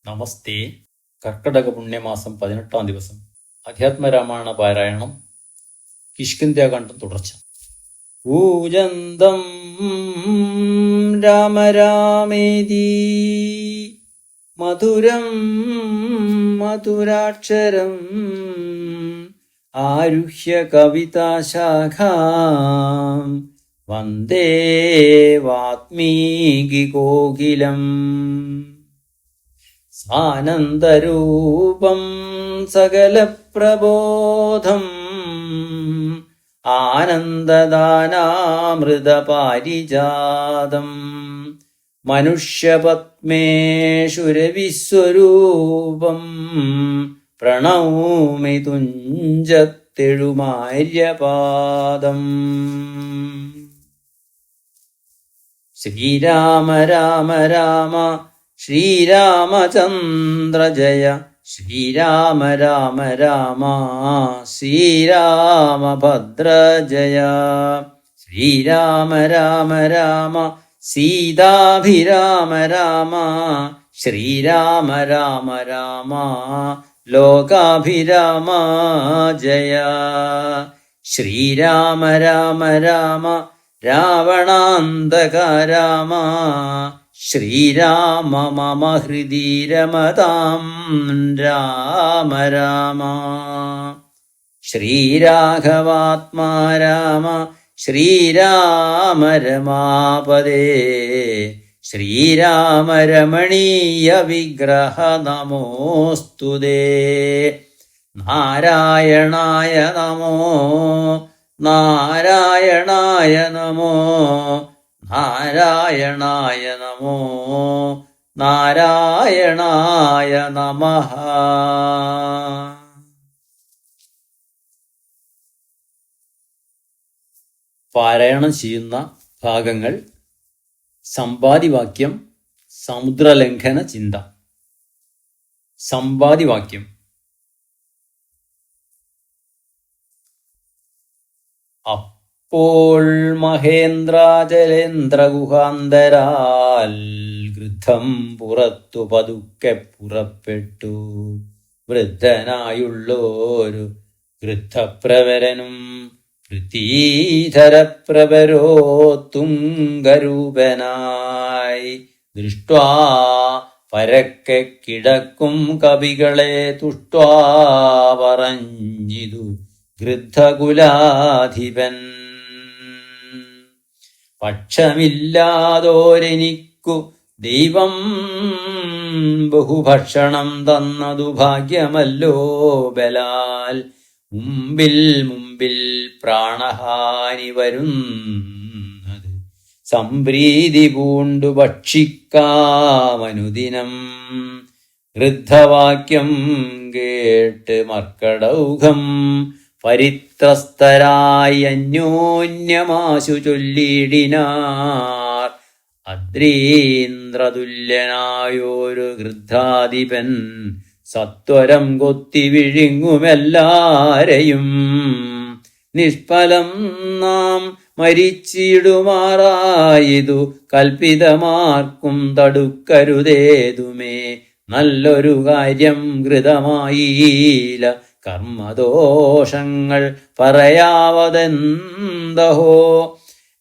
നമസ്തേ. കർക്കടക പുണ്യമാസം 18-ാം ദിവസം അധ്യാത്മരാമായണ പാരായണം. കിഷ്കിന്ധ്യാകാന്ഡം തുടർച്ച. ഊജന്തം രാമ രാമേതി മധുരം മധുരാക്ഷരം ആരുഹ്യ കവിതാശാഖാം വന്ദേ വാത്മീകി കോകിലം. ആനന്ദരൂപം സകലപ്രബോധം ആനന്ദദാനാമൃതപാരിജാതം മനുഷ്യപത്മേഷുരവിസ്വരൂപം പ്രണൗമി തുഞ്ചത്തെഴുമാര്യപാദം. ശ്രീരാമ രാമ രാമ ശ്രീരാമചന്ദ്ര ജയ ശ്രീരാമ രാമ രാമ ശ്രീരാമഭദ്ര ജയ ശ്രീരാമ രാമ രാമ സീതാഭിരാമ രാമ ശ്രീരാമ രാമ രാമ ലോകാഭിരാമ ജയ ശ്രീരാമ രാമ രാമ രാവണാന്തക രാമ ശ്രീരാമ മമ ഹൃദി രമതാം രാമ രാമ ശ്രീരാഘവാത്മാ രാമ ശ്രീരാമ രമാപദേ ശ്രീരാമ രമണീയ വിഗ്രഹ നമോസ്തുതേ. നാരായണായ നമോ നാരായണായ നമോ നാരായണായ നമോ നാരായണായ നമഃ. പാരായണം ചെയ്യുന്ന ഭാഗങ്ങൾ: സമ്പാദിവാക്യം, സമുദ്രലംഘന ചിന്ത. സമ്പാദിവാക്യം: അപ്പോൾ മഹേന്ദ്രാചലേന്ദ്രഗുഹാന്തരാൽ ഗൃദ്ധം പുറത്തു പതുക്കെ പുറപ്പെട്ടു. വൃദ്ധനായുള്ളോരു ഗൃദ്ധപ്രവരനും പൃഥ്വീധരപ്രവരോ തുംഗരൂപനായി ദൃഷ്ട്വാ പരക്കെ കിടക്കും കവികളെ തുഷ്ട്വാ പറഞ്ഞിതു ഗൃദ്ധകുലാധിപൻ. പക്ഷമില്ലാതോരെനിക്കു ദൈവം ബഹുഭക്ഷണം തന്നതു ഭാഗ്യമല്ലോ ബലാൽ. മുമ്പിൽ മുമ്പിൽ പ്രാണഹാനി വരുന്നത് സംപ്രീതി പൂണ്ടു ഭക്ഷിക്കാമനുദിനം. വൃദ്ധവാക്യം കേട്ട് മർക്കടൗഘം പരിത്രസ്തരായി അന്യോന്യമാശു ചൊല്ലിടിനാർ. അദ്രീന്ദ്രതുല്യനായൊരു ഗൃദ്ധാധിപൻ സത്വരം കൊത്തി വിഴുങ്ങുമെല്ലാരെയും. നിഷ്ഫലം നാം മരിച്ചിടുമാറായിതു കൽപ്പിതമാർക്കും തടുക്കരുതേതുമേ. നല്ലൊരു കാര്യം കൃതമായില്ല, കർമ്മദോഷങ്ങൾ പറയാവതെന്തഹോ.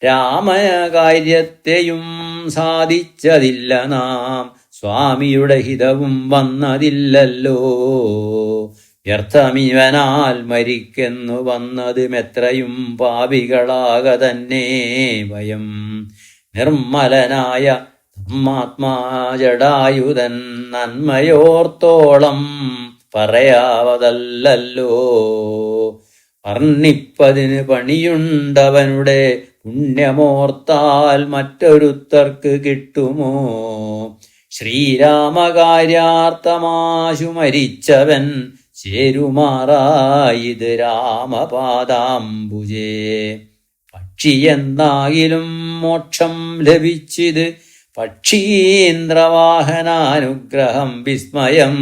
രാമകാര്യത്തെയും സാധിച്ചതില്ല നാം, സ്വാമിയുടെ ഹിതവും വന്നതില്ലല്ലോ. വ്യർത്ഥമിവനാൽ മരിക്കെന്നു വന്നതുമെത്രയും പാപികളാക തന്നെ ഭയം. നിർമ്മലനായ ധർമാത്മാ ജടായുധൻ നന്മയോർത്തോളം പറയാവതല്ലോ. വർണ്ണിപ്പതിന് പണിയുണ്ടവനുടെ പുണ്യമോർത്താൽ മറ്റൊരുത്തർക്ക് കിട്ടുമോ. ശ്രീരാമകാര്യാർത്ഥമാശു മരിച്ചവൻ ചേരുമാറായത് രാമപാദാംബുജേ. പക്ഷിയെന്നാകിലും മോക്ഷം ലഭിച്ചിത് പക്ഷീന്ദ്രവാഹനാനുഗ്രഹം വിസ്മയം.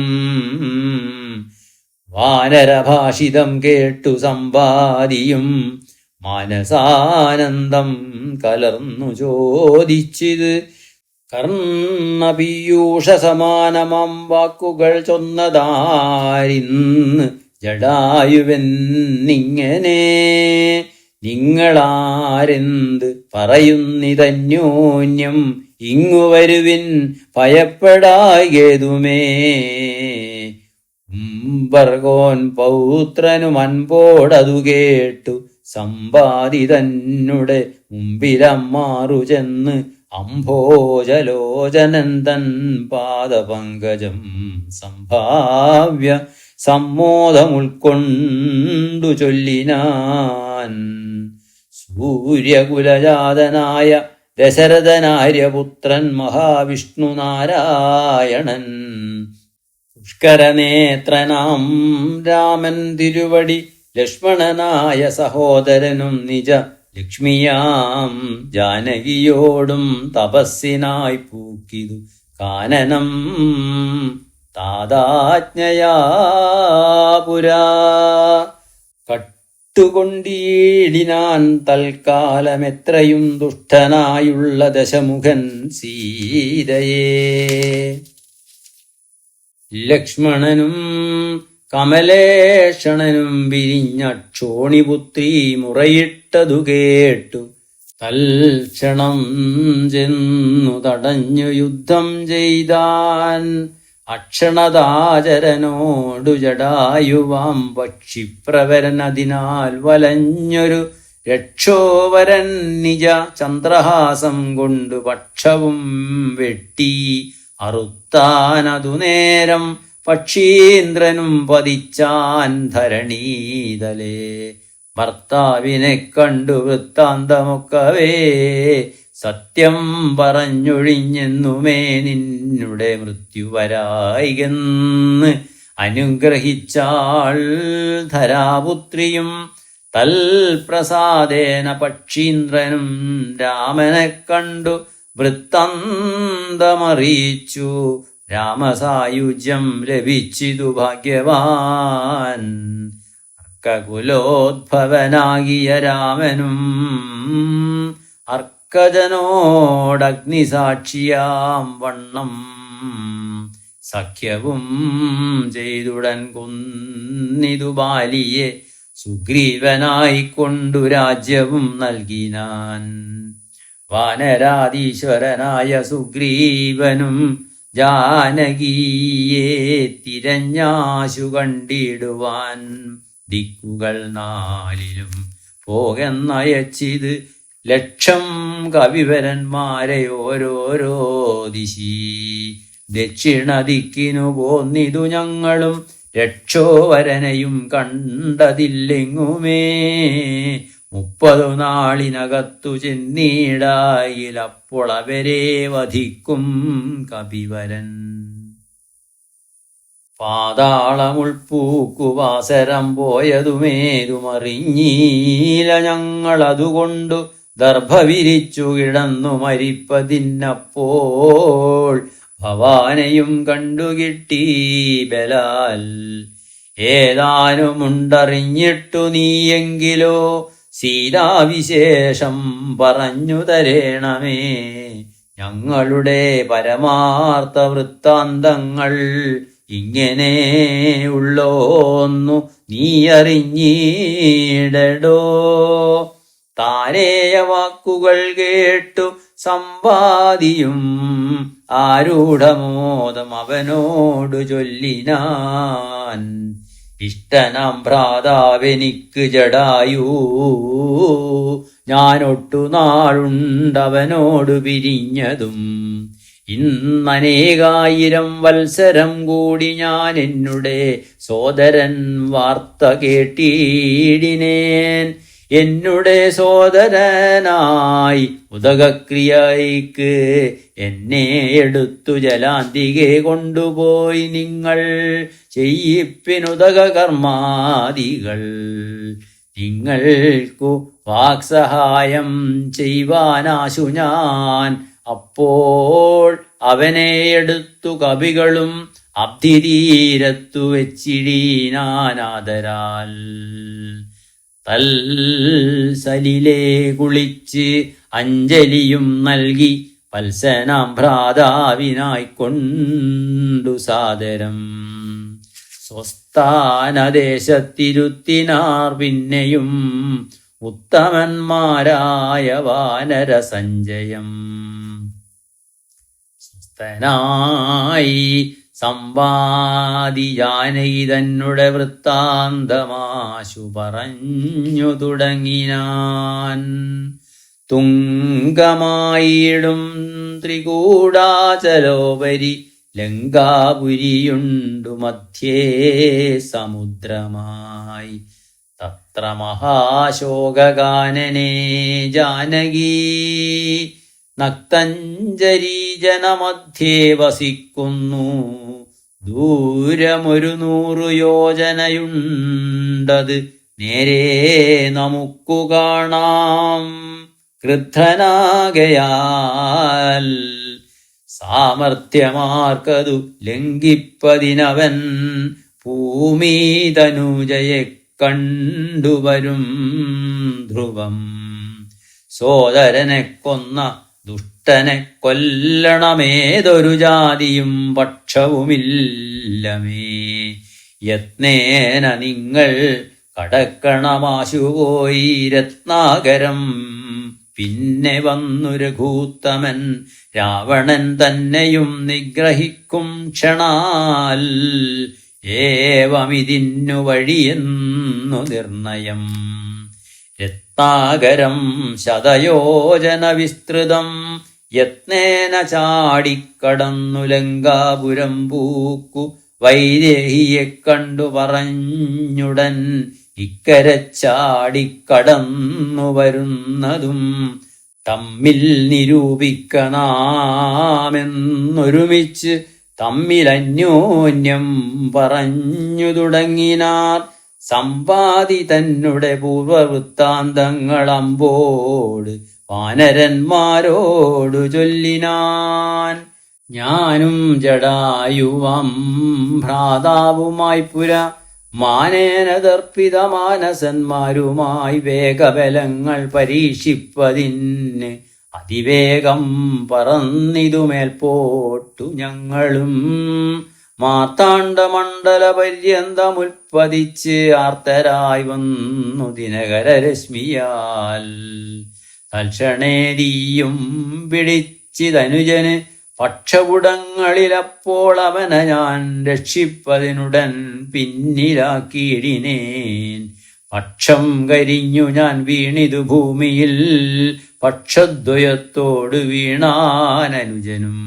വാനരഭാഷിതം കേട്ടു സമ്പാദിയും മാനസാനന്ദം കലർന്നു ചോദിച്ചിത് കർണപീയൂഷ സമാനമാം വാക്കുകൾ ചൊന്നതാരിന്ന് ജടായുവെന്നിങ്ങനെ നിങ്ങളാരെന്ത് പറയുന്നിതന്യോന്യം ഇങ്ങു വരുവിൻ ഭയപ്പെടായതുമേ. ഉംബർഗോൻ പൗത്രനും അൻപോടതു കേട്ടു സമ്പാദി തന്നെ മുമ്പിലമ്മാറു ചെന്ന് അംഭോജലോചനൻ തൻ പാദപങ്കജം സംഭാവ്യ സമ്മോദമുൾക്കൊണ്ടു ചൊല്ലിനാൻ. സൂര്യകുലജാതനായ ദശരഥനാര്യപുത്രൻ മഹാവിഷ്ണു നാരായണൻ പുഷ്കരനേത്രനാം രാമൻ തിരുവടി ലക്ഷ്മണനായ സഹോദരനും നിജ ലക്ഷ്മിയാം ജാനകിയോടും തപസ്സിനായി പൂക്കിതു കാനനം താതാജ്ഞയാ പുരാ. കട്ടുകൊണ്ടീടിനാൻ തൽക്കാലമെത്രയും ദുഷ്ടനായുള്ള ദശമുഖൻ സീതയെ. ലക്ഷ്മണനും കമലേഷണനും വിരിഞ്ഞക്ഷോണിപുത്രി മുറയിട്ടതു കേട്ടു തൽക്ഷണം ചെന്നു തടഞ്ഞു യുദ്ധം ചെയ്താൻ. അക്ഷണതാചരനോടു ജടായുവാം പക്ഷിപ്രവരനതിനാൽ വലഞ്ഞൊരു രക്ഷോവരൻ നിജ ചന്ദ്രഹാസം കൊണ്ടു പക്ഷവും വെട്ടി അറുത്താനതു നേരം പക്ഷീന്ദ്രനും പതിച്ചാൻ ധരണീതലേ. ഭർത്താവിനെ കണ്ടു വൃത്താന്തമൊക്കവേ സത്യം പറഞ്ഞൊഴിഞ്ഞെന്നുമേ നിന്നുടെ മൃത്യുവരായികെന്ന് അനുഗ്രഹിച്ചാൾ ധരാപുത്രിയും. തൽപ്രസാദേന പക്ഷീന്ദ്രനും രാമനെ കണ്ടു വൃത്താന്തമറിയിച്ചു. രാമസായുജ്യം ലഭിച്ചിതു ഭാഗ്യവാൻ. അർക്കകുലോദ്ഭവനാകിയ രാമനും അർക്കജനോടഗ്നിസാക്ഷിയാം വണ്ണം സഖ്യവും ചെയ്തുടൻ കൊന്നിതു ബാലിയെ സുഗ്രീവനായിക്കൊണ്ടു രാജ്യവും നൽകിനാൻ. വാനരാധീശ്വരനായ സുഗ്രീവനും ജാനകിയെ തിരഞ്ഞാശു കണ്ടിടുവാൻ ദിക്കുകൾ നാലിലും പോകെന്നയച്ചിത് ലക്ഷം കവിവരന്മാരെ ഓരോരോ ദിശി. ദക്ഷിണ ദിക്കിനു പോന്നിതു ഞങ്ങളും രക്ഷോവരനെയും കണ്ടതില്ലെങ്ങുമേ. 30 നാളിനകത്തു ചെന്നീടായിലപ്പോൾ അവരെ വധിക്കും കപിവരൻ. പാതാളമുൾപ്പൂക്കുവാസരം പോയതുമേതുമറിഞ്ഞീല ഞങ്ങളതുകൊണ്ടു ദർഭ വിരിച്ചു കിടന്നു മരിപ്പതിന്നപ്പോൾ ഭവാനെയും കണ്ടുകിട്ടി ബലാൽ. ഏതാനുമുണ്ടറിഞ്ഞിട്ടു നീയെങ്കിലോ സീതാവിശേഷം പറഞ്ഞു തരേണമേ. ഞങ്ങളുടെ പരമാർത്ഥ വൃത്താന്തങ്ങൾ ഇങ്ങനെ ഉള്ളോന്നു നീ അറിഞ്ഞിടടോ. താരേയ വാക്കുകൾ കേട്ടു സമ്പാദിയും ആരൂഢമോദം അവനോടു ചൊല്ലിനാൻ. ഇഷ്ടനാം ഭ്രാതാവെനിക്ക് ജടായു, ഞാനൊട്ടു നാളുണ്ടവനോടു പിരിഞ്ഞതും. ഇന്നനേകായിരം വത്സരം കൂടി ഞാൻ എന്നുടെ സോദരൻ വാർത്ത കേട്ടിടിനേൻ. എന്നുടെ സോദരനായി ഉദകക്രിയയ്ക്ക് എന്നെ എടുത്തു ജലാന്തികെ കൊണ്ടുപോയി നിങ്ങൾ ചെയ്യിപ്പിനുദക കർമാദികൾ. നിങ്ങൾക്കു വാക്സഹായം ചെയ്യുവാനാശു ഞാൻ. അപ്പോൾ അവനെ എടുത്തു കവികളും അബ്ധിതീരത്തു വെച്ചിടീനാനാദരാൽ. തൽസലിലെ കുളിച്ച് അഞ്ജലിയും നൽകി വത്സനാം ഭ്രാതാവിനായിക്കൊണ്ടു സാദരം സ്വസ്ഥാനദേശത്തിരുത്തിനാർ. പിന്നെയും ഉത്തമന്മാരായ വാനര സഞ്ജയം സ്വസ്ഥനായി സംവാദി ജാനകി തന്നെ വൃത്താന്തമാശു പറഞ്ഞു തുടങ്ങിനാൻ. തുങ്കമായിടും ത്രികൂടാചലോപരി ലങ്കാപുരിയുണ്ടു മധ്യേ സമുദ്രമായി. തത്ര മഹാശോകഗാനനേ ജാനകീ നക്തഞ്ജരീജനമധ്യേ വസിക്കുന്നു. ദൂരമൊരു 100 യോജനയുണ്ടത് നേരെ നമുക്കു കാണാം. ക്രുദ്ധനാകയാൽ സാമർഥ്യമാർക്കതു ലംഘിപ്പതിനവൻ ഭൂമിതനുജയെ കണ്ടുവരും ധ്രുവം. സോദരനെ കൊന്ന ദുഷ്ടനെ കൊല്ലണമേതൊരു ജാതിയും പക്ഷവുമില്ലമേ. യത്നേന നിങ്ങൾ കടക്കണമാശുപോയി രത്നാകരം. പിന്നെ വന്നു രഘൂത്തമൻ രാവണൻ തന്നെയും നിഗ്രഹിക്കും ക്ഷണാൽ. ഏവമിതിന്നു വഴിയെന്നു നിർണയം. രത്നാകരം 100 യോജന വിസ്തൃതം യത്നേന ചാടിക്കടന്നു ലങ്കാപുരം പൂക്കു. വൈദേഹിയെ കണ്ടു പറഞ്ഞുടൻ ഇക്കരെ ചാടിക്കടന്നു വരുന്നതും തമ്മിൽ നിരൂപിക്കണമെന്നൊരുമിച്ച് തമ്മിലന്യോന്യം പറഞ്ഞു തുടങ്ങിനാർ. സംവാദി തന്നെ പൂർവവൃത്താന്തങ്ങളമ്പോട് വാനരന്മാരോടു ചൊല്ലിനാൻ. ഞാനും ജടായുവം ഭ്രാതാവുമായി പുര മാനേന ദർപ്പിത മാനസന്മാരുമായി വേഗബലങ്ങൾ പരീക്ഷിപ്പതിന് അതിവേഗം പറന്നിതുമേൽപോട്ടു ഞങ്ങളും. മാർത്താണ്ഡമണ്ഡല പര്യന്തമുൽപ്പതിച്ച് ആർത്തരായി വന്നു ദിനകരരശ്മിയാൽ. തൽക്ഷണേദീയും പിടിച്ചിതനുജന് പക്ഷപുടങ്ങളിലപ്പോൾ അവനെ ഞാൻ രക്ഷിപ്പതിനുടൻ പിന്നിലാക്കിയിടിനേൻ. പക്ഷം കരിഞ്ഞു ഞാൻ വീണിതു ഭൂമിയിൽ പക്ഷദ്വയത്തോട് വീണാനനുജനും.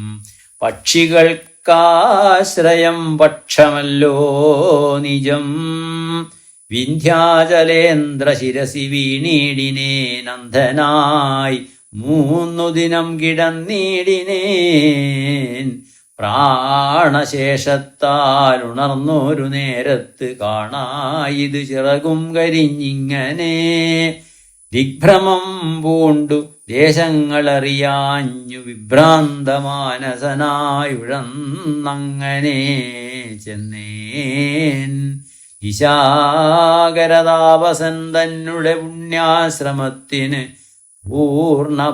പക്ഷികൾക്കാശ്രയം പക്ഷമല്ലോ നിജം. വിന്ധ്യാചലേന്ദ്ര ശിരസി വീണീടിനേൻ. അന്ധനായി 3 ദിനം കിടന്നീടിനേൻ. പ്രാണശേഷത്താൽ ഉണർന്നൊരു നേരത്ത് കാണായിത് ചിറകും കരിഞ്ഞിങ്ങനെ. ദിഗ്ഭ്രമം പൂണ്ടു ദേശങ്ങളറിയാഞ്ഞു വിഭ്രാന്തമാനസനായുഴന്നങ്ങനെ ചെന്നേൻ. ഇശാകരതാപസൻ തന്നെ പുണ്യാശ്രമത്തിന് പൂർണ്ണഭാഗ്യോദയാൽ.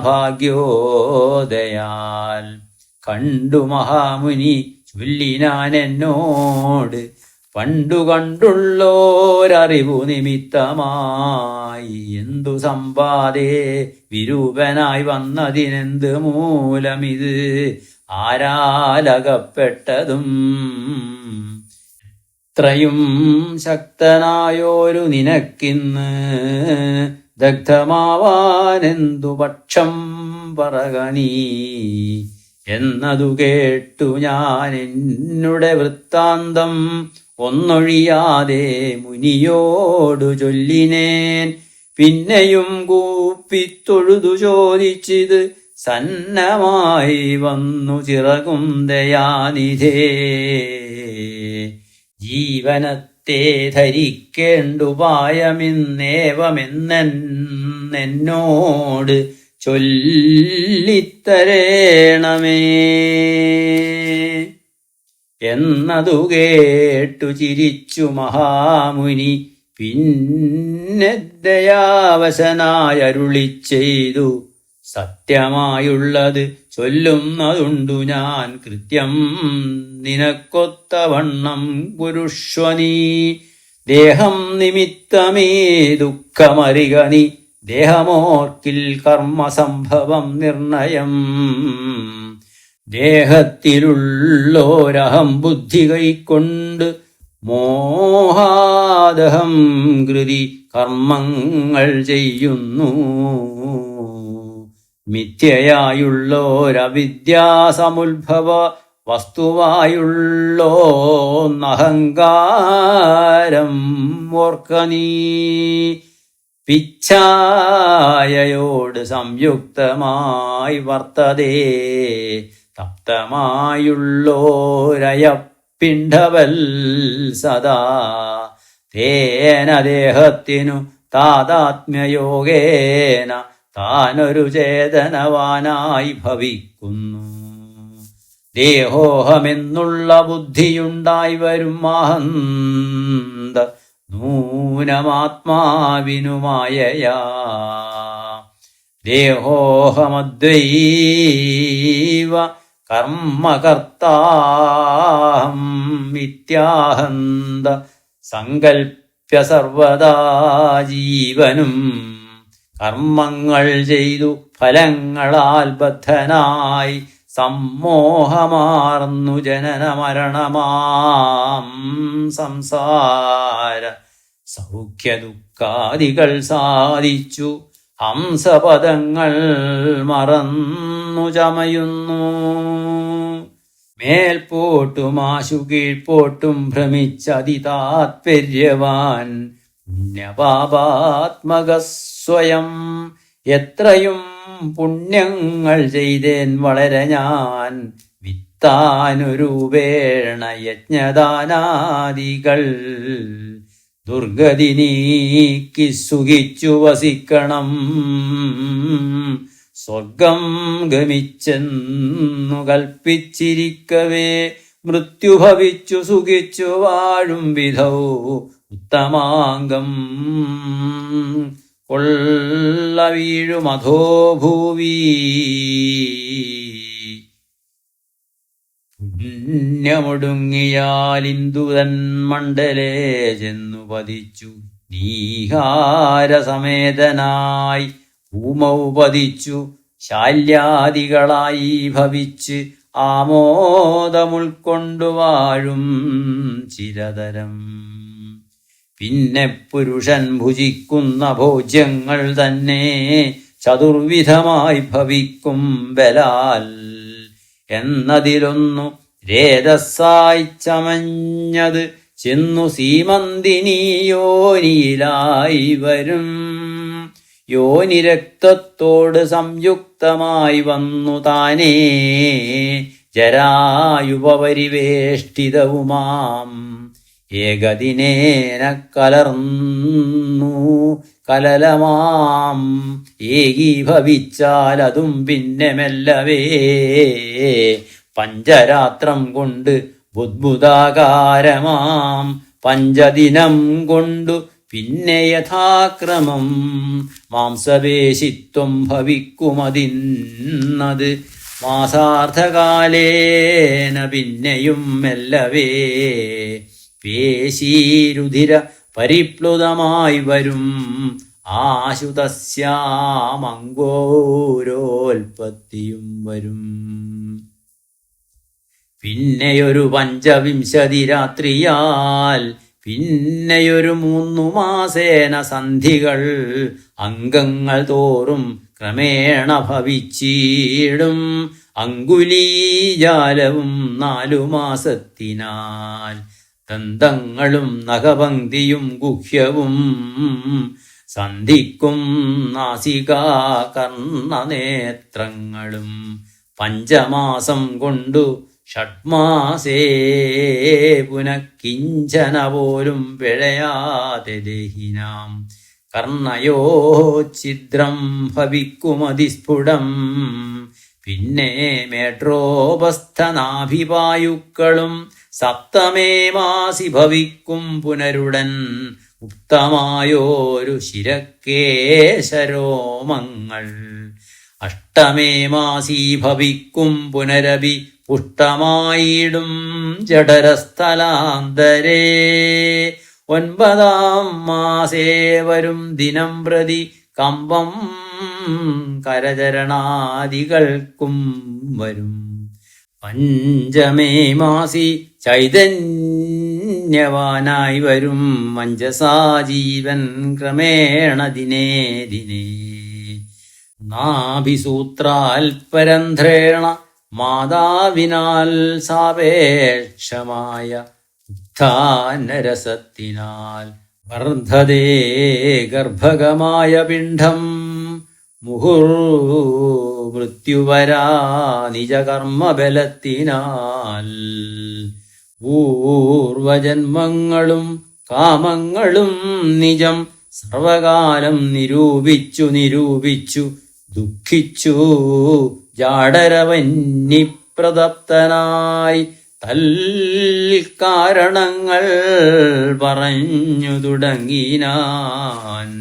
കണ്ടു മഹാമുനി ചൊല്ലിനാനെന്നോട് പണ്ടു കണ്ടുള്ളോരറിവു നിമിത്തമായി. എന്തു സമ്പാദേ വിരൂപനായി വന്നതിനെന്ത് മൂലമിത് ആരാലകപ്പെട്ടതും. ഇത്രയും ശക്തനായോരു നിനക്കിന്ന് ദഗ്ധമാവാനെന്തു പക്ഷം പറകനീ എന്നതു കേട്ടു ഞാൻ എന്നുടെ വൃത്താന്തം ഒന്നൊഴിയാതെ മുനിയോടു ചൊല്ലിനേൻ. പിന്നെയും കൂപ്പിത്തൊഴുതു ചോദിച്ചിത് സന്നമായി വന്നു ചിറകും ദയാനിധേ. ജീവനത്തെ ധരിക്കേണ്ടുപായമിന്നേവമെന്നോട് ചൊല്ലിത്തരേണമേ എന്നതു കേട്ടു ചിരിച്ചു മഹാമുനി. പിന്നെ ദയാവശനായരുളി ചെയ്തു സത്യമായുള്ളത് ചൊല്ലുന്നതുണ്ടു ഞാൻ കൃത്യം നിനക്കൊത്തവണ്ണം പുരുഷ്വനീ. ദേഹം നിമിത്തമേ ദുഃഖമറിക നീ, ദേഹമോർക്കിൽ കർമ്മസംഭവം നിർണയം. ദേഹത്തിലുള്ളോരഹം ബുദ്ധി കൈക്കൊണ്ട് മോഹാദഹം കൃതി കർമ്മങ്ങൾ ചെയ്യുന്നു. മിഥ്യയായുള്ളോരവിദ്യാസമുദ്ഭവ വസ്തുവായുള്ളോന്നഹങ്കാരം ഓർക്ക നീ. പിച്ഛായയോട് സംയുക്തമായി വർത്തതേ തപ്തമായുള്ളോരയപ്പിണ്ഡവൽ സദാ. തേന ദേഹത്തിനു താതാത്മ്യയോഗേന താനൊരു ചേതനവാനായി ഭവിക്കുന്നു. ദേഹോഹമെന്നുള്ള ബുദ്ധിയുണ്ടായി വരും മഹന്ത നൂനമാത്മാവിനു മായയാ. ദേഹോഹമദ്വൈവ കർമ്മകർത്താഹം മിഥ്യാഹന്ത സങ്കൽപ്യ സർവദാ ജീവനും. കർമ്മങ്ങൾ ചെയ്തു ഫലങ്ങളാൽ ബദ്ധനായി സമ്മോഹമാർന്നു ജനന മരണമാം സംസാര സൗഖ്യ ദുഃഖാദികൾ സാധിച്ചു ഹംസപദങ്ങൾ മറന്നു ചമയുന്നു. മേൽപോട്ടും ആശു കീഴ്പോട്ടും ഭ്രമിച്ചതിതാത്പര്യവാൻ പുണ്യപാപാത്മക സ്വയം. എത്രയും പുണ്യങ്ങൾ ചെയ്തേൻ വളരെ ഞാൻ, വിത്താനുരൂപേണ യജ്ഞദാനാദികൾ. ദുർഗതി നീക്കി സുഖിച്ചു വസിക്കണം, സ്വർഗം ഗമിച്ചെന്നു കൽപ്പിച്ചിരിക്കവേ മൃത്യുഭവിച്ചു സുഖിച്ചു വാഴും വിധൗ ഉത്തമാംഗം കൊള്ള വീഴുമധോഭൂവി. പുണ്യമൊടുങ്ങിയാലിന്ദുതൻ മണ്ഡലേ ചെന്നു പതിച്ചു നീഹാരസമേതനായി ഭൂമൗ പതിച്ചു ശാല്യാദികളായി ഭവിച്ച് ആമോദമുൾക്കൊണ്ടു വാഴും ചിരതരം. പിന്നെ പുരുഷൻ ഭുജിക്കുന്ന ഭോജ്യങ്ങൾ തന്നെ ചതുർവിധമായി ഭവിക്കും ബലാൽ. എന്നതിലൊന്നു രേതസ്സായി ചമഞ്ഞത് ചെന്നു സീമന്തിനി യോനിയിലായി വരും. യോനി രക്തത്തോട് സംയുക്തമായി വന്നു താനേ ജരായുപരിവേഷ്ടിതവുമാം. ഏകദിനേന കലർന്നു കലലമാം ഏകീഭവിച്ചാൽ അതും പിന്നെ മെല്ലവേ പഞ്ചരാത്രം കൊണ്ട് ബുദ്ബുദാകാരമാം. പഞ്ചദിനം കൊണ്ടു പിന്നെ യഥാക്രമം മാംസപേശിത്വം ഭവിക്കുമതിന്നത്. മാസാർദ്ധകാലേന പിന്നെയും മെല്ലവേ പേശീരുധിര പരിപ്ലുതമായി വരും. ആശുതസ്യാമങ്കോരോൽപത്തിയും വരും. പിന്നെയൊരു പഞ്ചവിംശതി രാത്രിയാൽ പിന്നെയൊരു 3 മാസേന സന്ധികൾ അംഗങ്ങൾ തോറും ക്രമേണ ഭവിച്ചിടും. അങ്കുലീജാലവും 4 മാസത്തിനാൽ ദന്തങ്ങളും നഖപംക്തിയും ഗുഹ്യവും സന്ധിക്കും നാസികാ കർണനേത്രങ്ങളും. 5 മാസം കൊണ്ടു ഷഡ്മാസേ പുനഃകിഞ്ചന പോലും പിഴയാതെ ദേഹിനാം. കർണയോ ഛിദ്രം ഭവിക്കുമതിസ്ഫുടം. പിന്നെ മേട്രോപസ്ഥനാഭിപായുക്കളും സപ്തമേ മാസി ഭവിക്കും പുനരുടൻ. ഉക്തമായോരു ശിരക്കേശരോമങ്ങൾ അഷ്ടമേ മാസീ ഭവിക്കും പുനരപി പുഷ്ടമായിടും ജഠരസ്ഥലാന്തരേ. 9-ാം മാസേ വരും ദിനം പ്രതി കമ്പം കരചരണാദികൾക്കും വരും. പഞ്ചമേ മാസി ചൈതന്യവാനായി വരും മഞ്ജസാജീവൻ ക്രമേണ ദിനേ ദിനേ. നാഭിസൂത്രാൽപരന്ധ്രേണ മാതാവിനാൽ സാപേക്ഷമായ ഉത്ഥാനരസത്തിനാൽ വർദ്ധതേ ഗർഭകമായ പിണ്ഡം. മുഹുർമൃത്യുവരാ നിജകർമ്മബലത്തിനാൽ. പൂർവജന്മങ്ങളും കാമങ്ങളും നിജം സർവകാലം നിരൂപിച്ചു ദുഃഖിച്ചു ജാഡരവന്യപ്രതപ്തനായി തൽക്കാരണങ്ങൾ പറഞ്ഞു തുടങ്ങിനാൻ.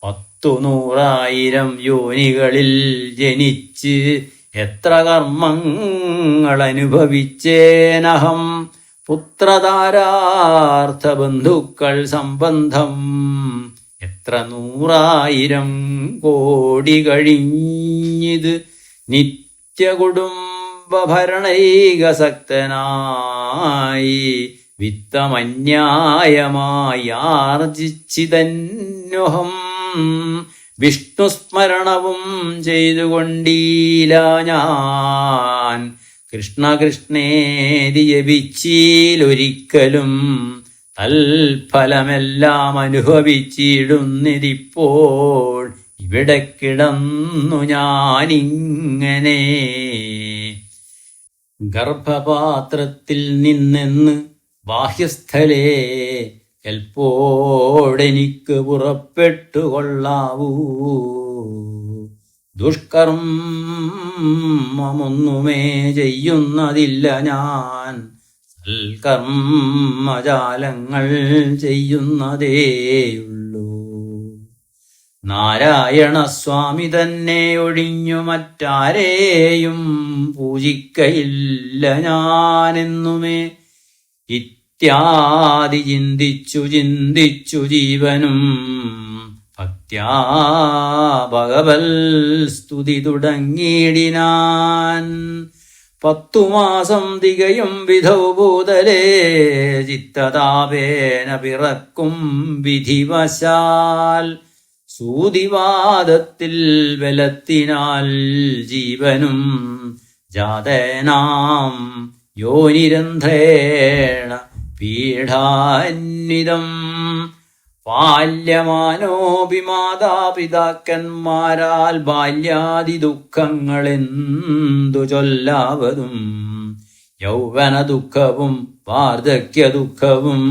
100,000 യോനികളിൽ ജനിച്ച് എത്ര കർമ്മങ്ങൾ അനുഭവിച്ചേനഹം. പുത്രധാരാർത്ഥ ബന്ധുക്കൾ സംബന്ധം എത്ര 100,000 കോടി കഴിഞ്ഞിത്. നിത്യകുടുംബഭരണൈകസക്തനായി വിത്തമന്യായമായി ആർജിച്ചിതന്വഹം. വിഷ്ണുസ്മരണവും ചെയ്തുകൊണ്ടീല ഞാൻ. കൃഷ്ണകൃഷ്ണേതി ജപിച്ചീലൊരിക്കലും തൽഫലമെല്ലാം അനുഭവിച്ചിടുന്നിരിപ്പോൾ ഇവിടെ കിടന്നു ഞാനിങ്ങനെ. ഗർഭപാത്രത്തിൽ നിന്നെന്ന് ബാഹ്യസ്ഥലേ കൽപ്പോടെനിക്ക് പുറപ്പെട്ടുകൊള്ളാവൂ. ദുഷ്കർമ്മമൊന്നുമേ ചെയ്യുന്നതില്ല ഞാൻ. സൽകർമ്മജാലങ്ങൾ ചെയ്യുന്നതേയുള്ളൂ. നാരായണസ്വാമി തന്നെ ഒഴിഞ്ഞു മറ്റാരെയും പൂജിക്കയില്ല ഞാനെന്നുമേ. ഇത്യാദി ചിന്തിച്ചു ജീവനും ഭക്ത്യാ ഭഗവൽ സ്തുതി തുടങ്ങിയിടിനാൻ. 10 മാസം തികയും വിധൗ ഭൂതലേ ചിത്തതാപേന പിറക്കും വിധിവശാൽ. സൂതിവാദത്തിൽ ബലത്തിനാൽ ജീവനും ജാതനാം യോനിരന്ധ്രേണ പീഡാന്വിതം. ബാല്യമാനോപി മാതാപിതാക്കന്മാരാൽ ബാല്യാദി ദുഃഖങ്ങളെന്തു ചൊല്ലാവതും. യൗവന ദുഃഖവും വാർദ്ധക്യ ദുഃഖവും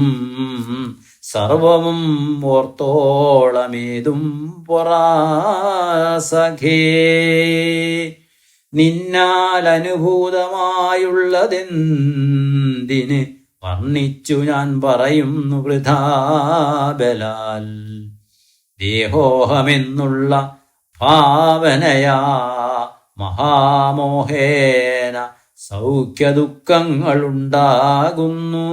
സർവവും ഓർത്തോളമേതും പൊറാസഖേ. നിന്നാൽ അനുഭൂതമായുള്ളതെന്തിന് വർണ്ണിച്ചു ഞാൻ പറയുന്നു വൃഥാബലാൽ. ദേഹോഹമെന്നുള്ള ഭാവനയാ മഹാമോഹേന സൗഖ്യദുഃഖങ്ങളുണ്ടാകുന്നു.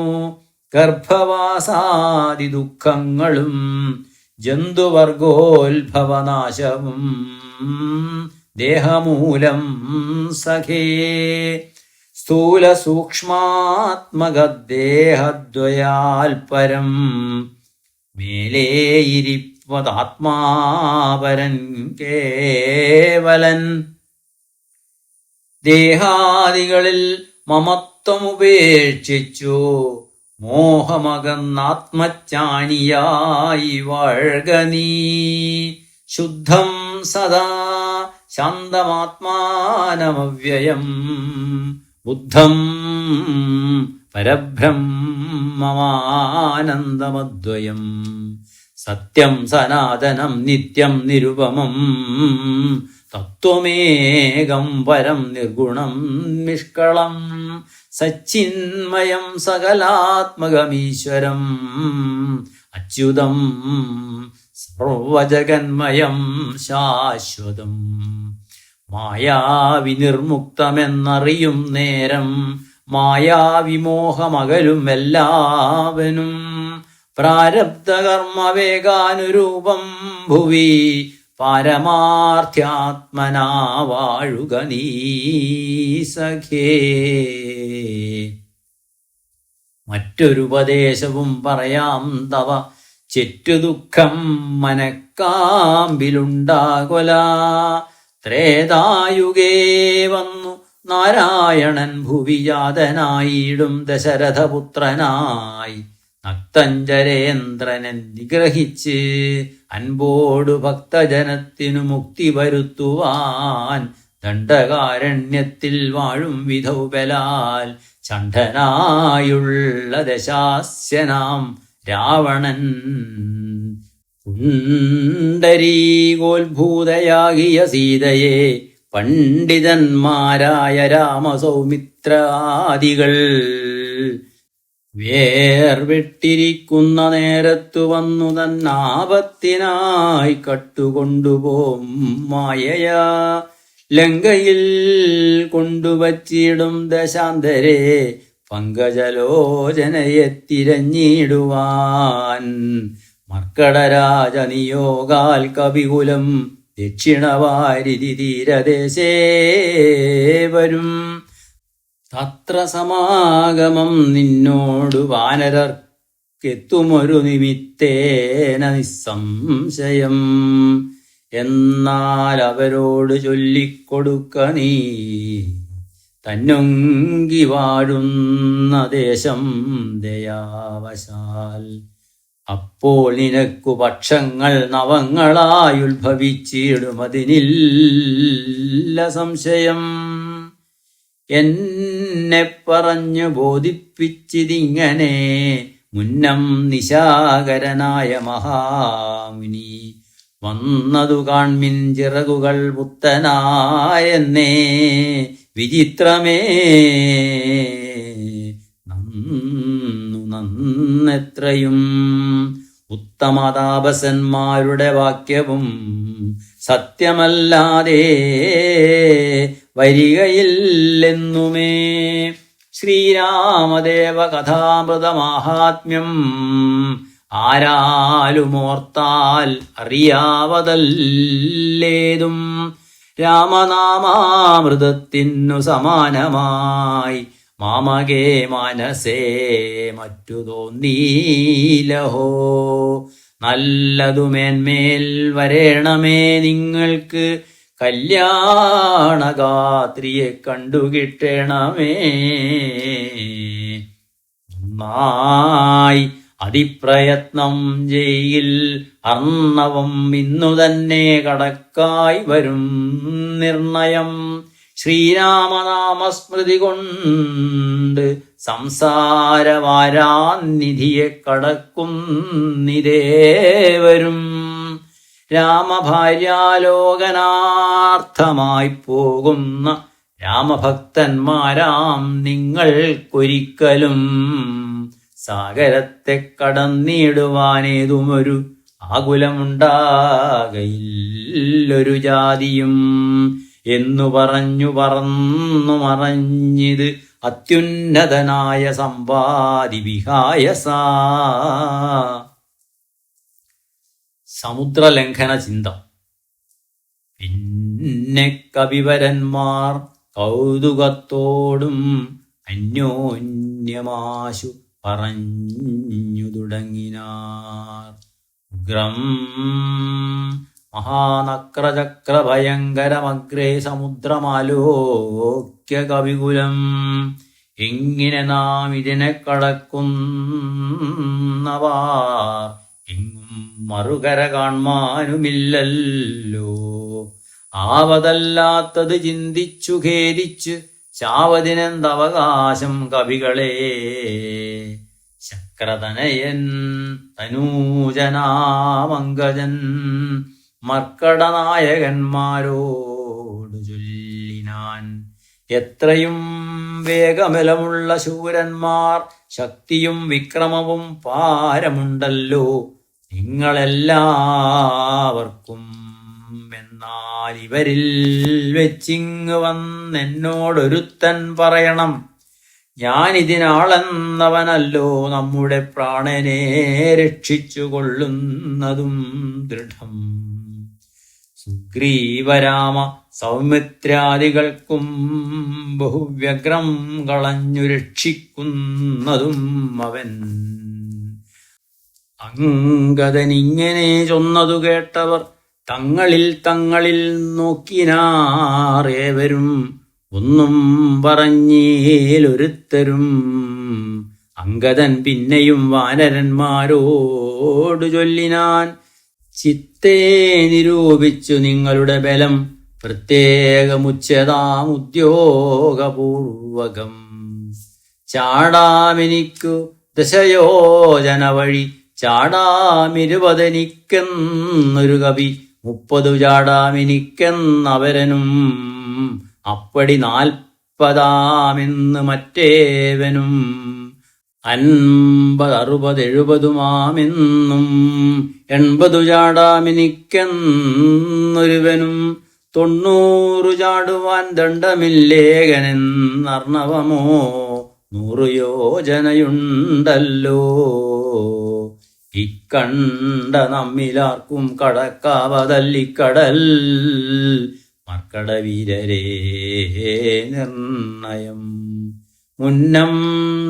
ഗർഭവാസാദി ദുഃഖങ്ങളും ജന്തുവർഗോത്ഭവനാശവും ദേഹമൂലം സഖേ. സ്ഥൂല സൂക്ഷ്മാത്മകദേഹദ്വയാൽപരം മേലേയിരിപ്പതാത്മാപരൻ കേവലൻ. ദേഹാദികളിൽ മമത്വമുപേക്ഷിച്ചു മോഹമകന്നാത്മജ്ഞാനിയായി വാഴ്ക നീ. ശുദ്ധം സദാ ശാന്തമാത്മാനമവ്യയം ബുദ്ധം പരബ്രഹ്മമാനന്ദമദ്വയം. സത്യം സനാതനം നിത്യം നിരുപമം തത്വമേകം പരം നിർഗുണം നിഷ്കളം. സച്ചിന്മയം സകലാത്മകമീശ്വരം അച്യുതം സർവജഗന്മയം ശാശ്വതം. മായാവിനിർമുക്തമെന്നറിയും നേരം മായാവിമോഹമകലും എല്ലാവനും. പ്രാരബ്ധകർമ്മവേഗാനുരൂപം ഭുവി പാരമാർത്ഥ്യാത്മനാ വാഴുക നീ സഖേ. മറ്റൊരുപദേശവും പറയാം തവ, ചെറ്റുദുഃഖം മനക്കാമ്പിലുണ്ടാകൊല. ത്രേതായുഗേ വന്നു നാരായണൻ ഭുവിജാതനായിടും ദശരഥപുത്രനായി. നക്തഞ്ചരേന്ദ്രനെ നിഗ്രഹിച്ച് അൻപോടു ഭക്തജനത്തിനു മുക്തി വരുത്തുവാൻ ദണ്ഡകാരണ്യത്തിൽ വാഴും വിധൗബലാൽ ചണ്ഡനായുള്ള ദശാസ്യനാം രാവണൻ പുണ്ടരീകോത്ഭൂതയാകിയ സീതയെ പണ്ഡിതന്മാരായ രാമസൗമിത്രാദികൾ വേർവിട്ടിരിക്കുന്ന നേരത്തു വന്നു തന്നാപത്തിനായി കട്ടുകൊണ്ടുപോം മായയാ. ലങ്കയിൽ കൊണ്ടുവച്ചിടും ദശാന്തരെ പങ്കജലോചനയെ തിരഞ്ഞിടുവാൻ. മർക്കടരാജനിയോഗാൽ കവികുലം ദക്ഷിണവാരിധി തീരദേശേ വരും. തത്ര സമാഗമം നിന്നോടു വാനരർക്കെത്തുമൊരു നിമിത്തേന നിസ്സംശയം. എന്നാൽ അവരോട് ചൊല്ലിക്കൊടുക്ക നീ തന്നൊങ്കി വാഴുന്ന ദേശം ദയാവശാൽ. അപ്പോൾ നിനക്കു പക്ഷങ്ങൾ നവങ്ങളായുത്ഭവിച്ചിടുമതിനില്ല സംശയം. എന്നെ പറഞ്ഞു ബോധിപ്പിച്ചിതിങ്ങനെ മുന്നം നിശാകരനായ മഹാമുനി. വന്നതു കാൺമിൻ ചിറകുകൾ പുത്തനായെന്നേ വിചിത്രമേ നന്നെത്രയും. ഉത്തമതാപസന്മാരുടെ വാക്യവും സത്യമല്ലാതെ വരികയില്ലെന്നുമേ. ശ്രീരാമദേവ കഥാമൃതമാഹാത്മ്യം ആരാലുമോർത്താൽ അറിയാവതല്ലേതും. രാമനാമാമൃതത്തിനു സമാനമായി മാമകേ മനസ്സേ മറ്റു തോന്നീലഹോ. നല്ലതുമേന്മേൽ വരേണമേ നിങ്ങൾക്ക്, കല്യാണഗാത്രിയെ കണ്ടുകിട്ടണമേ. നന്നായി അതിപ്രയത്നം ചെയ്യിൽ അർണവം ഇന്നു തന്നെ കടക്കായി വരും നിർണയം. ശ്രീരാമനാമസ്മൃതി കൊണ്ട് സംസാരവാരാനിധിയെ കടക്കുന്നിതേവരും. രാമഭാര്യാലോകനാർത്ഥമായി പോകുന്ന രാമഭക്തന്മാരാം നിങ്ങൾക്കൊരിക്കലും സാഗരത്തെ കടന്നിടുവാനേതുമൊരു ആകുലമുണ്ടാകയില്ലൊരു ജാതിയും. എന്നു പറഞ്ഞു പറന്നു മറഞ്ഞിത് അത്യുന്നതനായ സമ്പാദി വിഹായസ. സമുദ്രലംഘന ചിന്ത. പിന്നെ കവിവരന്മാർ കൗതുകത്തോടും അന്യോന്യമാശു പറഞ്ഞു തുടങ്ങിനാർ. ഉഗ്രം മഹാനക്രചക്രഭയങ്കരമഗ്രേ സമുദ്രമാലോക്യ കവികുലം. എങ്ങനെ നാം ഇതിനെ കടക്കുന്നവാർ എങ്ങും മറുകര കാൺമാനുമില്ലല്ലോ. ആവതല്ലാത്തത് ചിന്തിച്ചു ഖേദിച്ച് ചാവതിനെന്തവകാശം കവികളെ. ശക്രതനയൻ തനൂജനാമങ്കജൻ മർക്കടനായകന്മാരോട് ചൊല്ലിനാൻ. എത്രയും വേഗബലമുള്ള ശൂരന്മാർ, ശക്തിയും വിക്രമവും പാരമുണ്ടല്ലോ. നിങ്ങളെല്ലാവർക്കും. എന്നാൽ ഇവരിൽ വെച്ചിങ് വന്നെന്നോടൊരുത്തൻ പറയണം, ഞാനിതിനാളെന്നവനല്ലോ നമ്മുടെ പ്രാണനെ രക്ഷിച്ചു കൊള്ളുന്നതും ദൃഢം. സുഗ്രീവരാമ സൗമിത്രാദികൾക്കും ബഹുവ്യഗ്രം കളഞ്ഞു രക്ഷിക്കുന്നതും അവൻ. അംഗദനിങ്ങനെ ചൊന്നതു കേട്ടവർ തങ്ങളിൽ നോക്കിനാറേവരും ഒന്നും പറഞ്ഞേലൊരുത്തരും. അംഗദൻ പിന്നെയും വാനരന്മാരോടു ചൊല്ലിനാൻ, ചിത്തേ നിരൂപിച്ചു നിങ്ങളുടെ ബലം പ്രത്യേകമുച്ചതാമുദ്യോഗപൂർവകം. ചാടാമെനിക്കു ദശയോജന വഴി, ചാടാമിരുപതെനിക്കെന്നൊരു കവി, 30 ചാടാമെനിക്കെന്നവരനും, അപ്പടി 40 മറ്റേവനും, 50, 60, 70 80 ചാടാമെനിക്കെന്നൊരുവനും, 90 ചാടുവാൻ ദണ്ഡമില്ലേകനെന്നർണവമോ 100 യോജനയുണ്ടല്ലോ. ഇക്കണ്ട നമ്മിലാർക്കും കടക്കാവതല്ലിക്കടൽ മർക്കടവീരരേ നിർണയം. മുന്നം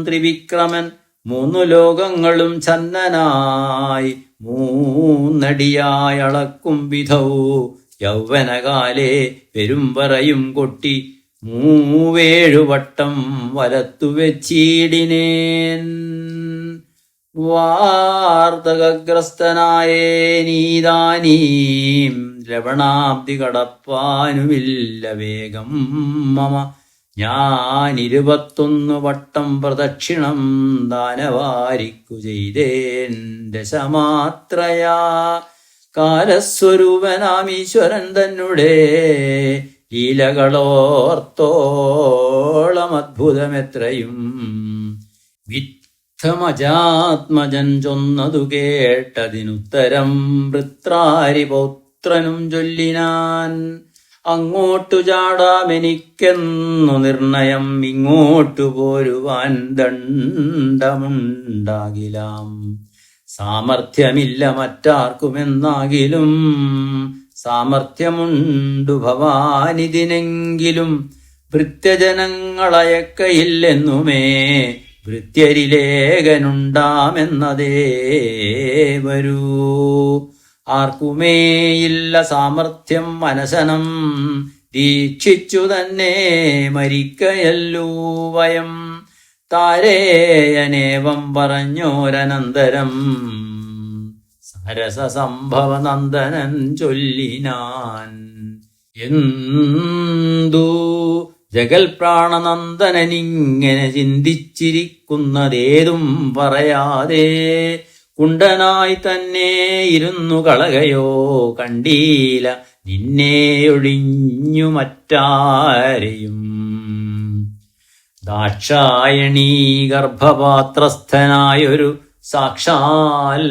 ത്രിവിക്രമൻ 3 ലോകങ്ങളും ഛന്നനായി 3 അളക്കും വിധൗ, യൗവനകാലേ പെരുമ്പറയും കൊട്ടി 7 വട്ടം വലത്തു വെച്ചിടിനേൻ. വാർത്തകഗ്രസ്തനായേ നീതാനീം ലവണാബ്ദി കടപ്പാനുമില്ല വേഗം മമ. ഞാൻ 21 വട്ടം പ്രദക്ഷിണം ദാനവാരിക്കു ചെയ്തേൻ ദശമാത്രയാ. കാലസ്വരൂപനാമീശ്വരൻ തന്നെ ലീലകളോർത്തോളം അദ്ഭുതമെത്രയും. വിദ്ധമജാത്മജൻ ചൊന്നതു കേട്ടതിനുത്തരം വൃത്രാരിപൗത്രനും ചൊല്ലിനാൻ, അങ്ങോട്ടു ചാടാമെനിക്കെന്നു നിർണയം, ഇങ്ങോട്ടു പോരുവാൻ ദണ്ഡമുണ്ടാകിലാം. സാമർഥ്യമില്ല മറ്റാർക്കുമെന്നാകിലും, സാമർഥ്യമുണ്ടു ഭവാനിതിനെങ്കിലും. ഭൃത്യജനങ്ങളയക്കയില്ലെന്നുമേ ഭൃത്യരിലേഖനുണ്ടാമെന്നതേ വരൂ. ആർക്കുമേയില്ല സാമർഥ്യം മനസനം, ദീക്ഷിച്ചു തന്നെ മരിക്കയല്ലൂ വയം. താരേയനേവം പറഞ്ഞോരനന്തരം സരസസംഭവനന്ദനൻ ചൊല്ലിനാൻ, എന്തു ജഗൽപ്രാണനന്ദനനിങ്ങനെ ചിന്തിച്ചിരിക്കുന്നതേതും പറയാതെ കുണ്ടനായി തന്നെ ഇരുന്നു കളകയോ കണ്ടീല നിന്നെ ഒഴിഞ്ഞു മറ്റാരെയും. ദാക്ഷായണീ ഗർഭപാത്രസ്ഥനായൊരു സാക്ഷാൽ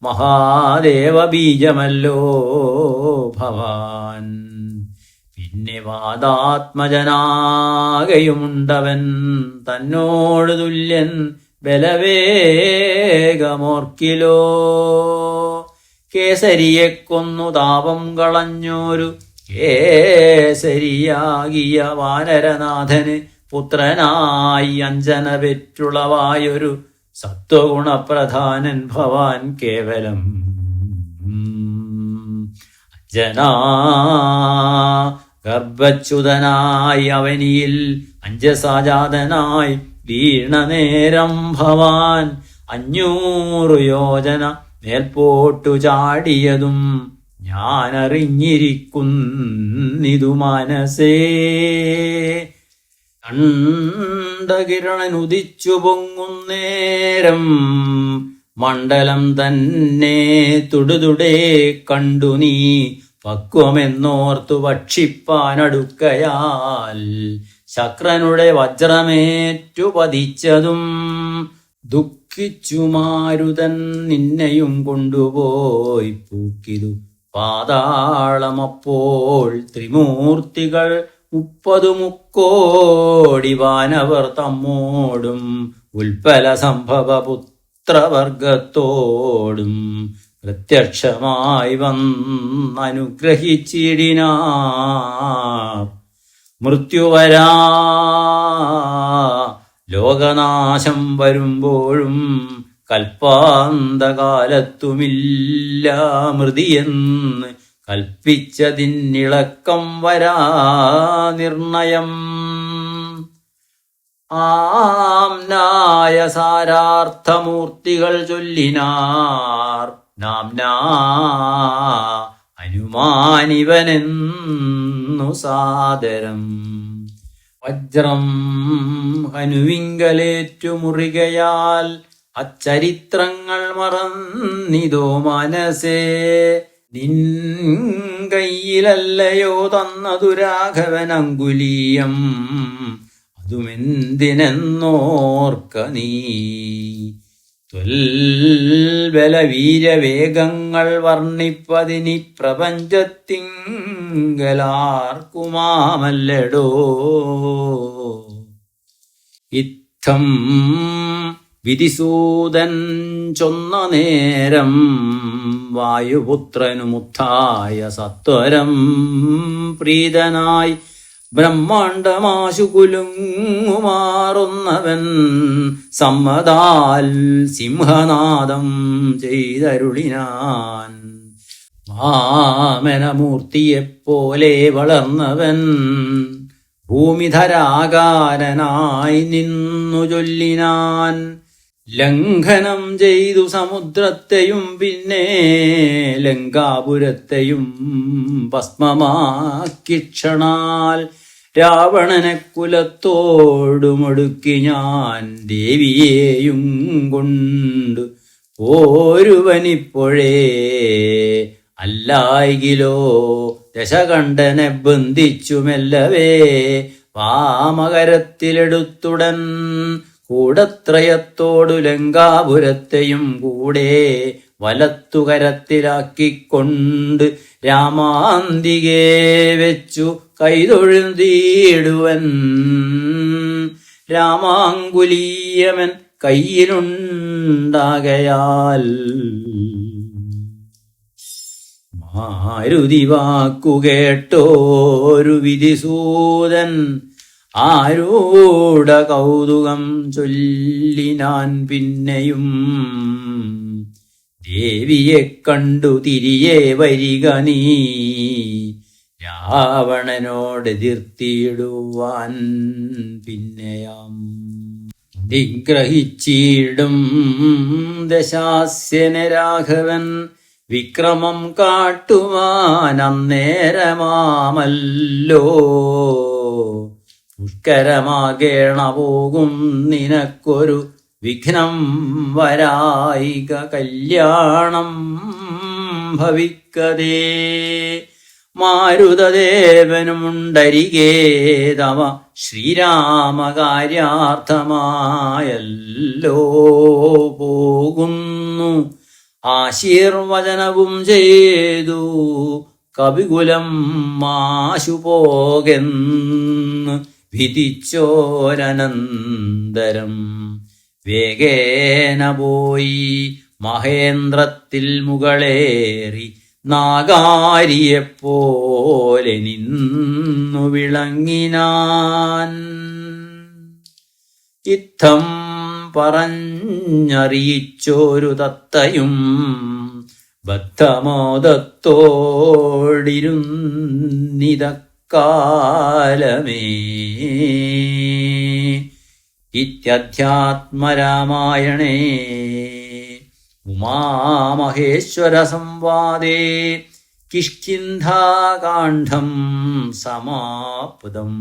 മഹാദേവബീജമല്ലോ ഭവാൻ. പിന്നെ വാദാത്മജനാകയുമുണ്ടവൻ തന്നോട് തുല്യൻ ബലവേഗമോർക്കിലോ. കേസരിയെ കൊന്നു താപം കളഞ്ഞോരു കേസരിയാകിയ വാനരനാഥന് പുത്രനായി അഞ്ജന പെറ്റുളവായൊരു സത്വഗുണപ്രധാനൻ ഭവാൻ കേവലം. അഞ്ജനാ ഗർഭച്യുതനായി അവനിയിൽ അഞ്ജസാജാതനായി വീണനേരം ഭവാൻ 500 യോജന മേൽപോട്ടു ചാടിയതും ഞാനറിഞ്ഞിരിക്കുന്നിതു മനസ്സേ. കണ്ടകിരണനുദിച്ചു പൊങ്ങുന്നേരം മണ്ഡലം തന്നെ തുടുതുടേ കണ്ടു നീ പക്വമെന്നോർത്തു ഭക്ഷിപ്പാനടുക്കയാൽ ശക്രനുടെ വജ്രമേറ്റു പതിച്ചതും ദുഃഖിച്ചുമാരുതൻ നിന്നെയും കൊണ്ടുപോയി പൂക്കിതു പാതാളമപ്പോൾ ത്രിമൂർത്തികൾ 30 മുക്കോടി വാനവർ തമ്മോടും ഉൽപ്പല സംഭവ പുത്രവർഗത്തോടും പ്രത്യക്ഷമായി വന്നനുഗ്രഹിച്ചിടിനാർ. മൃത്യുവരാ ലോകനാശം വരുമ്പോഴും കൽപ്പാന്തകാലത്തുമില്ല മൃതിയെന്ന് കൽപ്പിച്ചതിന്നിളക്കം വരാ നിർണയം. ആംനായ സാരാർത്ഥമൂർത്തികൾ ചൊല്ലിനാർ നാംനാ ഹനുമാനിവനെന്നു സാദരം. വജ്രം ഹനുവിങ്കലേറ്റുമുറികയാൽ അച്ചരിത്രങ്ങൾ മറന്നിതോ മനസ്സേ. നിൻ കയ്യിലല്ലയോ തന്നതു രാഘവനങ്കുലീയം, അതുമെന്തിനെന്നോർക്ക നീ. ത്വൽബലവീരവേഗങ്ങൾ വർണ്ണിപ്പതിനി പ്രപഞ്ചത്തിങ്കലാർക്കുമാമല്ലടോ. ഇത്തം വിധിസൂതൻ ചൊന്ന നേരം വായുപുത്രനുമുത്ഥായ സത്വരം പ്രീതനായി ബ്രഹ്മാണ്ടമാശു കുലുങ്ങുമാറുന്നവൻ സമ്മതാൽ സിംഹനാദം ചെയ്തരുളിനാൻ. വാമനമൂർത്തിയെപ്പോലെ വളർന്നവൻ ഭൂമിധരാകാരനായി നിന്നു ചൊല്ലിനാൻ. ലംഘനം ചെയ്തു സമുദ്രത്തെയും പിന്നെ ലങ്കാപുരത്തെയും ഭസ്മമാക്കിക്ഷണാൽ രാവണനെ കുലത്തോടുമൊടുക്കി ഞാൻ ദേവിയെയും കൊണ്ട് പോരുവനിപ്പോഴേ. അല്ലായികിലോ ദശകണ്ഠനെ ബന്ധിച്ചുമെല്ലവേ വാമകരത്തിലെടുത്തുടൻ കൂടത്രയത്തോടു ലങ്കാപുരത്തെയും കൂടെ വലത്തുകരത്തിലാക്കിക്കൊണ്ട് രാമാന്തികേ വെച്ചു കൈതൊഴുതീടുവൻ. രാമാങ്കുലീയമൻ കയ്യിലുണ്ടാകയാൽ മാരുതി വാക്കുകേട്ടോരു വിധിസൂതൻ ആരൂഢ കൗതുകം ചൊല്ലിനാൻ പിന്നെയും. ദേവിയെ കണ്ടു തിരികെ വരിക നീ, രാവണനോട് എതിർത്തിടുവാൻ പിന്നെയാം. നിഗ്രഹിച്ചിടും ദശാസ്യനെ രാഘവൻ വിക്രമം കാട്ടുവാൻ അന്നേരമാമല്ലോ. പുഷ്കരമാകേണ പോകും നിനക്കൊരു വിഘ്നം വരായിക കല്യാണം ഭവിക്കതേ. മാരുതദേവനുമുണ്ടരികേ തവ ശ്രീരാമകാര്യാർത്ഥമായല്ലോ പോകുന്നു. ആശീർവചനവും ചെയ്തു കവികുലം മാശു പോകെന്ന് വിധിച്ചോരനന്തരം വേഗേന പോയി മഹേന്ദ്രത്തിൽ മുകളേറി നാഗാരിയെപ്പോലെ നിന്നു വിളങ്ങിനാൻ. ഇത്തം പറഞ്ഞറിയിച്ചോരു തത്തയും ബദ്ധമോദത്തോടിരുന്നിതക്കാലമേ. ഇത്യധ്യാത്മരാമായണേ ഉമാമഹേശ്വര സംവാദേ കിഷ്കിന്ധാകാന്ഡം സമാപ്തം.